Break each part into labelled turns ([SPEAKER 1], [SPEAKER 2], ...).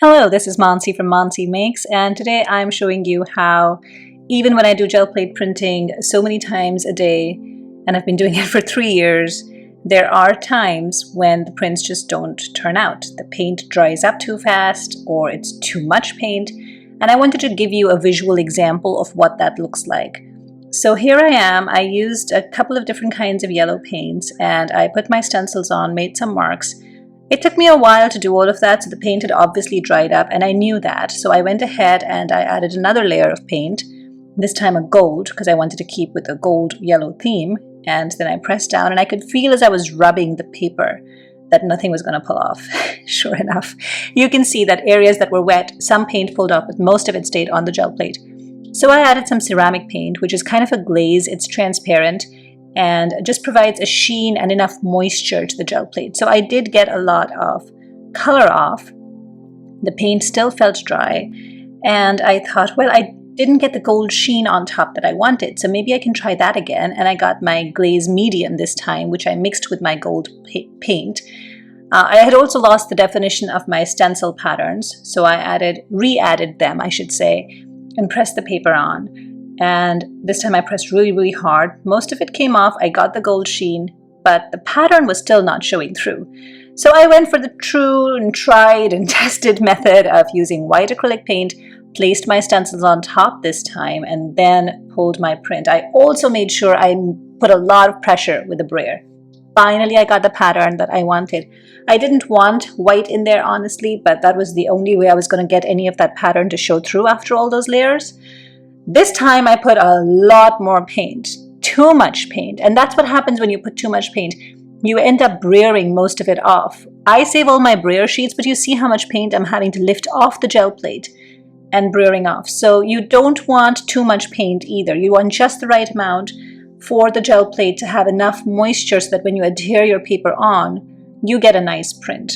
[SPEAKER 1] Hello, this is Mansi from Mansi Makes, and today I'm showing you how even when I do gel plate printing so many times a day, and I've been doing it for 3 years, there are times when the prints just don't turn out. The paint dries up too fast or it's too much paint, and I wanted to give you a visual example of what that looks like. So here I am. I used a couple of different kinds of yellow paints and I put my stencils on, made some marks. It took me a while to do all of that, so the paint had obviously dried up and I knew that. So I went ahead and I added another layer of paint, this time a gold because I wanted to keep with the gold-yellow theme. And then I pressed down and I could feel as I was rubbing the paper that nothing was going to pull off. Sure enough, you can see that areas that were wet, some paint pulled off, but most of it stayed on the gel plate. So I added some ceramic paint, which is kind of a glaze. It's transparent and just provides a sheen and enough moisture to the gel plate. So I did get a lot of color off. The paint still felt dry, and I thought, well, I didn't get the gold sheen on top that I wanted, so maybe I can try that again. And I got my glaze medium this time, which I mixed with my gold paint. I had also lost the definition of my stencil patterns, so I re-added them, I should say, and pressed the paper on. And this time I pressed really hard. Most of it came off. I got the gold sheen, but the pattern was still not showing through. So I went for the true and tried and tested method of using white acrylic paint, placed my stencils on top this time, and then pulled my print. I also made sure I put a lot of pressure with the brayer. Finally, I got the pattern that I wanted. I didn't want white in there, honestly, but that was the only way I was going to get any of that pattern to show through after all those layers. This time I put a lot more paint, too much paint, and that's what happens when you put too much paint. You end up brayering most of it off. I save all my brayer sheets, but you see how much paint I'm having to lift off the gel plate and brayering off. So you don't want too much paint either. You want just the right amount for the gel plate to have enough moisture so that when you adhere your paper on, you get a nice print.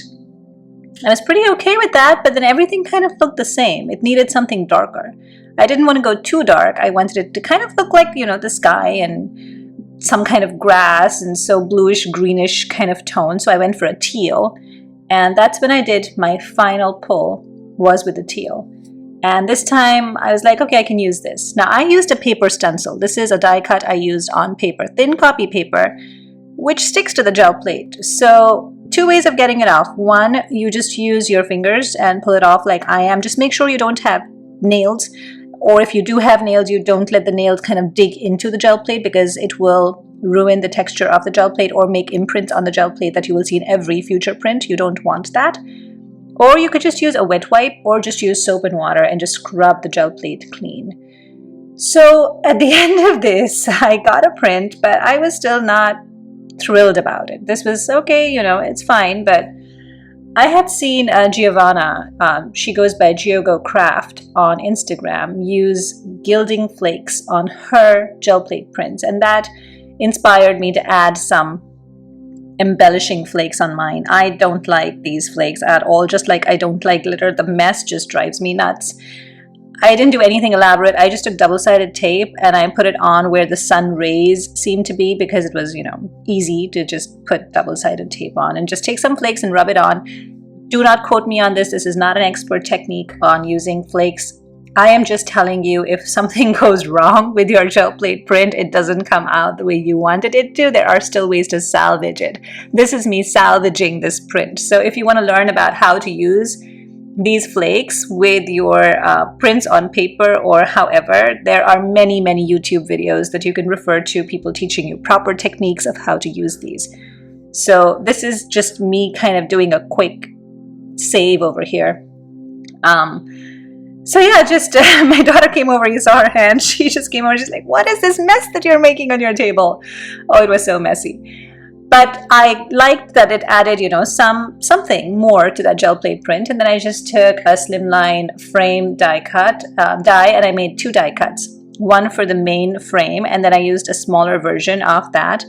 [SPEAKER 1] I was pretty okay with that, but then everything kind of looked the same. It needed something darker. I didn't want to go too dark. I wanted it to kind of look like, the sky and some kind of grass and so bluish, greenish kind of tone. So I went for a teal. And that's when I did my final pull, was with the teal. And this time I was like, okay, I can use this. Now I used a paper stencil. This is a die cut I used on paper, thin copy paper, which sticks to the gel plate. So two ways of getting it off. One, you just use your fingers and pull it off like I am. Just make sure you don't have nails. Or if you do have nails, you don't let the nails kind of dig into the gel plate because it will ruin the texture of the gel plate or make imprints on the gel plate that you will see in every future print. You don't want that. Or you could just use a wet wipe or just use soap and water and just scrub the gel plate clean. So at the end of this, I got a print, but I was still not thrilled about it. This was okay, it's fine, but I had seen Giovanna, she goes by Giogo Craft on Instagram, use gilding flakes on her gel plate prints, and that inspired me to add some embellishing flakes on mine. I don't like these flakes at all, just like I don't like glitter. The mess just drives me nuts. I didn't do anything elaborate. I just took double-sided tape and I put it on where the sun rays seemed to be because it was, easy to just put double-sided tape on and just take some flakes and rub it on. Do not quote me on this. This is not an expert technique on using flakes. I am just telling you, if something goes wrong with your gel plate print, it doesn't come out the way you wanted it to, there are still ways to salvage it. This is me salvaging this print. So if you want to learn about how to use these flakes with your prints on paper or however, there are many YouTube videos that you can refer to, people teaching you proper techniques of how to use these. So this is just me kind of doing a quick save over here. So yeah, just my daughter came over, you saw her hand, she just came over, she's like, what is this mess that you're making on your table? Oh, it was so messy. But I liked that it added, something more to that gel plate print. And then I just took a slimline frame die and I made 2 die cuts. One for the main frame, and then I used a smaller version of that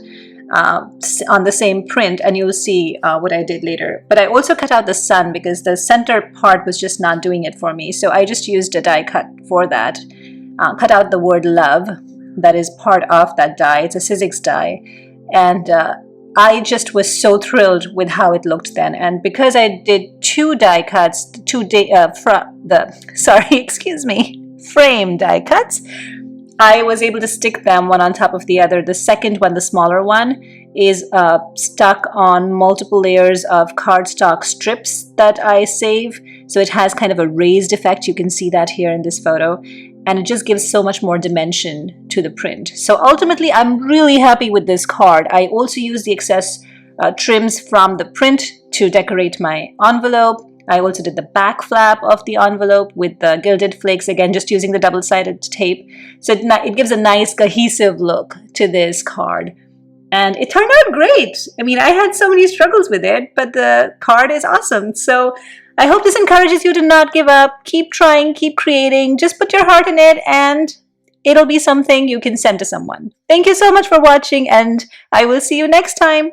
[SPEAKER 1] on the same print, and you'll see what I did later. But I also cut out the sun because the center part was just not doing it for me. So I just used a die cut for that. Cut out the word love that is part of that die. It's a Sizzix die. And I just was so thrilled with how it looked then. And because I did two die cuts, excuse me, frame die cuts, I was able to stick them one on top of the other. The second one, the smaller one, is stuck on multiple layers of cardstock strips that I save. So it has kind of a raised effect. You can see that here in this photo. And it just gives so much more dimension to the print. So ultimately, I'm really happy with this card. I also use the excess trims from the print to decorate my envelope. I also did the back flap of the envelope with the gilded flakes, again, just using the double-sided tape. So it gives a nice cohesive look to this card. And it turned out great. I mean, I had so many struggles with it, but the card is awesome. So I hope this encourages you to not give up. Keep trying, keep creating. Just put your heart in it and it'll be something you can send to someone. Thank you so much for watching, and I will see you next time.